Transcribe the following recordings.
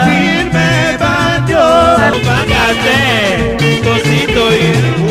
firme patio, pagate, cosito y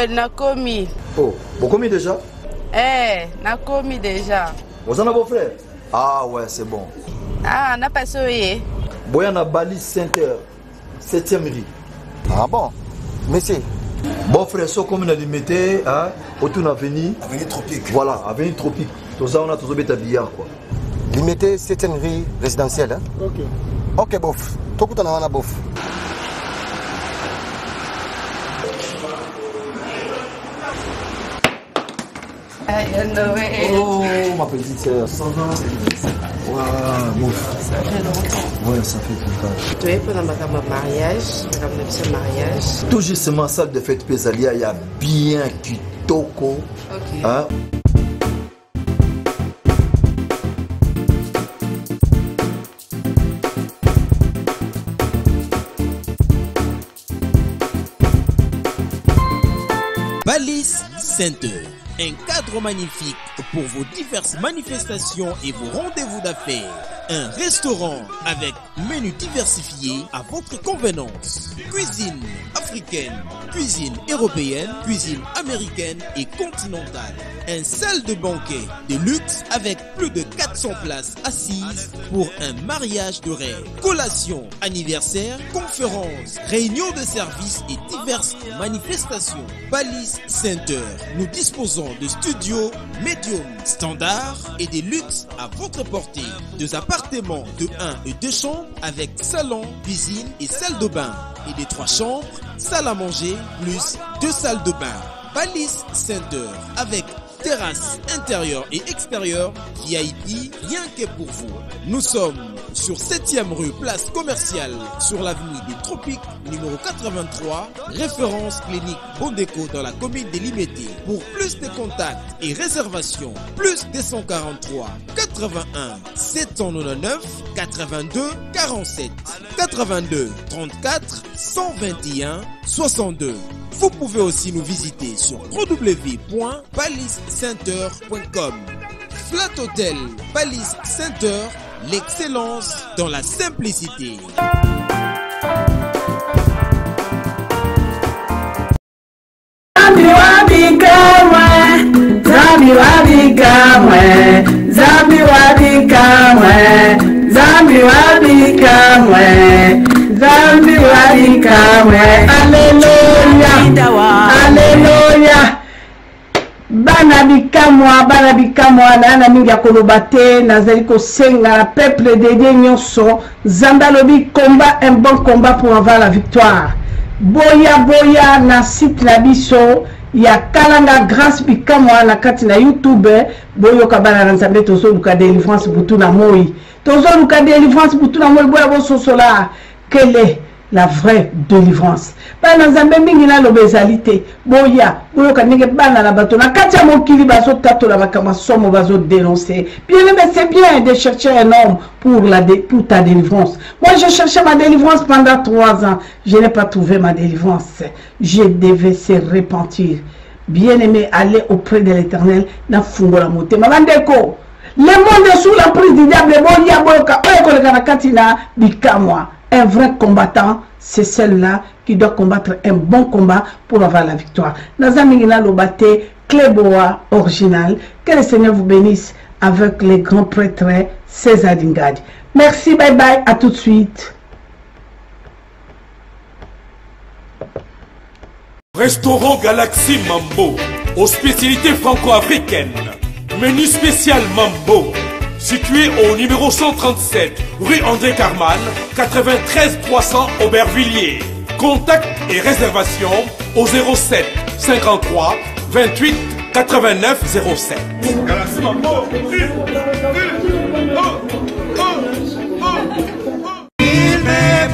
Nakomi. Oh, vous commis déjà? Nakomi déjà. Vous en avez vos frères? Ah ouais, c'est bon. Ah, on a pas sauvé. Boyana Bali Center, 7e rue. Ah bon? Monsieur? Bon frère, ce comme on a limité, autour de l'avenue. Avenue Tropique. Voilà, avenue Tropique. Tout ça, on a toujours mis billard quoi. Limité 7e rue résidentielle. Ok. Ok, bof. Tout le monde a bof. Oh, ma petite sœur, ça va? Waouh, bof. Ça fait longtemps. Ouais, ça fait longtemps. Tu es pendant ma mariage, mariage. Tout justement, salle de fête Pésalia, il y a bien Kitoko. Ok. Hein? Balise Center, un cadre magnifique pour vos diverses manifestations et vos rendez-vous d'affaires. Un restaurant avec menu diversifié à votre convenance. Cuisine africaine, cuisine européenne, cuisine américaine et continentale. Un salle de banquet de luxe avec plus de 400 places assises pour un mariage de rêve. Collation, anniversaire, conférences, réunions de services et diverses manifestations. Balise Center, nous disposons de studios médium standard et des luxes à votre portée. Deux appartements de 1 et 2 chambres avec salon, cuisine et salle de bain. Et des 3 chambres, salle à manger plus 2 salles de bain. Balise Center avec terrasse intérieure et extérieure, VIP, rien que pour vous. Nous sommes sur 7e rue, place commerciale, sur l'avenue des Tropiques, numéro 83, référence clinique Bondéco dans la commune de Limete. Pour plus de contacts et réservations, plus 243 81 799 82 47 82 34 121 62. Vous pouvez aussi nous visiter sur www.baliscenter.com. Flat Hotel Balise Center, l'excellence dans la simplicité. Zambi wabikamwe, Zambi wabikamwe, Zambi wabikamwe, Zambi wabikamwe, Zambi wabikamwe. Alléluia, Alléluia. Bana bikamwa na mingi ya koloba te nazali kosenga na peuple de Dieu nyonso. Nzambe alobi combat, un bon combat pour avoir la victoire. Boya na site na biso ya kalanga grâce bikamwa na kati na YouTube. Boyo kabana na Nzambe tozo luka délivrance butu na moi. Tozo luka délivrance butu na moi boya bo sosola. Quelle est la vraie délivrance? Bana Nzambe mingi na lobezalité. Boya kanenge bana na bato na kati ya mokili bazo tato la makama somo bazo dénoncer. Bien aimé, c'est bien de chercher un homme pour ta délivrance. Moi je cherchais ma délivrance pendant 3 ans. Je n'ai pas trouvé ma délivrance. Je devais se repentir. Bien aimé, aller auprès de l'Éternel na fungola motema. Mandeko, le monde est sous la prise du diable. Boya boyoka oyo na kati na bikamwa. Un vrai combattant, c'est celle-là qui doit combattre un bon combat pour avoir la victoire. Nazamingina Lobate, Cléboa original. Que le Seigneur vous bénisse avec les grands prêtres César Dingadi. Merci, bye bye, à tout de suite. Restaurant Galaxy Mambo, aux spécialités franco-africaines. Menu spécial Mambo. Situé au numéro 137, rue André Carman, 93 300 Aubervilliers. Contact et réservation au 07 53 28 89 07. Galaxy Mambo. Il me